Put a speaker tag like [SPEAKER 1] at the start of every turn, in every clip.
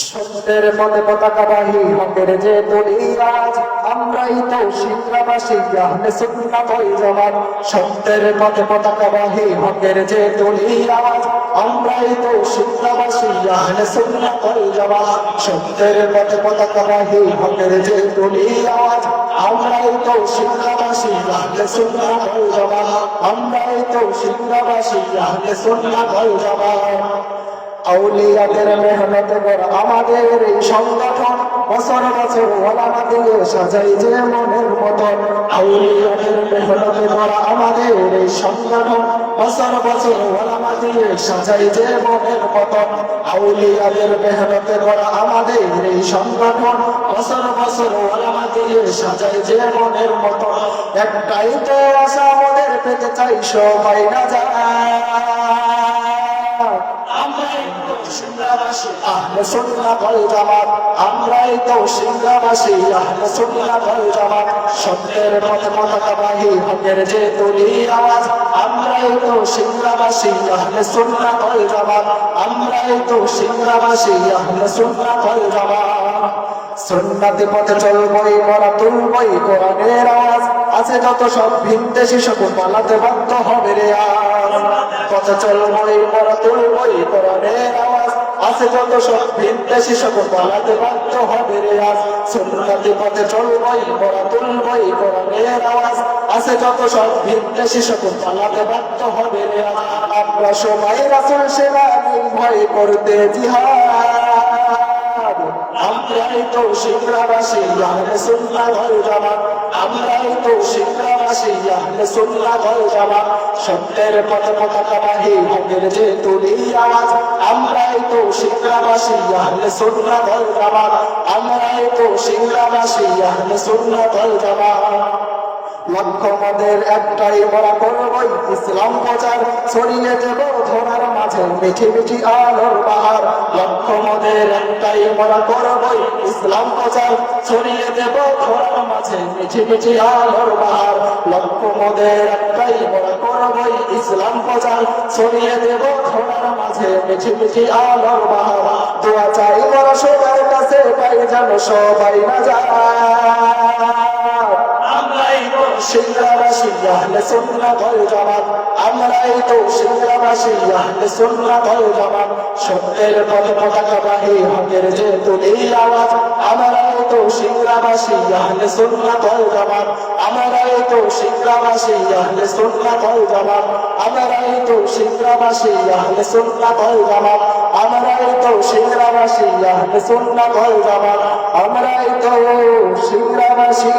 [SPEAKER 1] সত্যের পথে পতাকাবাহী হকের যে দলি আজ আমরাই তো শিক্ষাবাসী আহলে সুন্নাত ওয়াল জামাত। সত্যের পথে পতাকাবাহী হকের যে দলি আজ আমরাই তো শিক্ষাবাসী আহলে সুন্নাত ওয়াল জামাত। সত্যের পথে পতাকাবাহী হকের যে দলি আজ আমরাই তো শিক্ষাবাসী আহলে সুন্নাত ওয়াল জামাত। আমরাই তো শিক্ষাবাসী আহলে সুন্নাত ওয়াল জামাত। আউলিয়াদের মেহনতে গড়া আমাদের এই সংগঠন, বছর বছর ওলামা দিয়ে সাজাই যে মনের মতন। আউলিয়াদের মেহনতে গড়া আমাদের এই সংগঠন, বছর বছর ওলামা দিয়ে সাজাই যে মনের মতন। আউলিয়াদের মেহনতে গড়া আমাদের এই সংগঠন, বছর বছর ওলামা দিয়ে সাজাই যে মনের মতন। একটাই তো আশা আমাদের, পেতে চাই সবাই না যায়। আহলে সুন্নাত ওয়াল জামাত, আমরাই তো সিংহাবাসী আহলে সুন্নাত ওয়াল জামাত। সত্যের পথে পতাকাবাহী হকের যে তুলি আওয়াজ, আমরাই তো সিংহাবাসী আহলে সুন্নাত ওয়াল জামাত। আমরাই তো সিংহাবাসী আহলে সুন্নাত ওয়াল জামাত। সুন্নাতি পথে চলবই, মোরা তুলবই কোরআনের আওয়াজ। আছে যত সব ভিনদেশী সকল পালাতে বাধ্য হবে রে আজ। পথে চলবই, মোরা তুলবই কোরআনের আওয়াজ। আছে যত সব ভিনদেশী সকল পালাতে বাধ্য হবে রে আজ। সুন্নাতি পথে চলবই, মোরা তুলবই কোরআনের আওয়াজ। আছে যত সব ভিনদেশী সকল পালাতে বাধ্য হবে রে আজ। আমরা সবাই রাসূল সেনা ভয় করতে জিহাদ। আমরাই তো সিংহাবাসী আহলে সুন্নাত ওয়াল জামাত। আমরাই তো সিংহাবাসী আহলে সুন্নাত ওয়াল জামাত। সত্যের পথে পতাকাবাহী হকের যে তুলি আওয়াজ, আমরাই তো সিংহাবাসী আহলে সুন্নাত ওয়াল জামাত। আমরাই তো সিংহাবাসী আহলে সুন্নাত ওয়াল জামাত। লক্ষ্য আমাদের একটাই, মোরা করবই ইসলাম প্রচার। ছড়িয়ে দেব ধরার মাঝে মিঠি মিঠি আলোর বাহার। লক্ষ্য আমাদের একটাই, মোরা করবই ইসলাম প্রচার। ছড়িয়ে দেব ধরার মাঝে মিঠি মিঠি আলোর বাহার। লক্ষ্য আমাদের একটাই, মোরা করবই ইসলাম প্রচার। ছড়িয়ে দেব ধরার মাঝে মিঠি মিঠি আলোর বাহার। দোয়া চাই মোরা সবার কাছে, পাই যেন সবাই না যায়। আমরাই তো সিংহাবাসী আহলে সুন্নাত ওয়াল জামাত। আমরাই তো সিংহাবাসী আহলে সুন্নাত ওয়াল জামাত। সত্যের পথে পতাকাবাহী হকের যে তুলি আওয়াজ, আমরাই তো সিংহাবাসী আহলে সুন্নাত ওয়াল জামাত। আমরাই তো সিংহাবাসী আহলে সুন্নাত ওয়াল জামাত। আমরাই তো সিংহাবাসী আহলে সুন্নাত ওয়াল জামাত। আমরাই তো সিংহাবাসী আহলে সুন্নাত ওয়াল জামাত। আমরাই তো সিংহাবাসী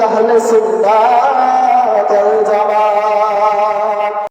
[SPEAKER 1] আহলে সুন্নাত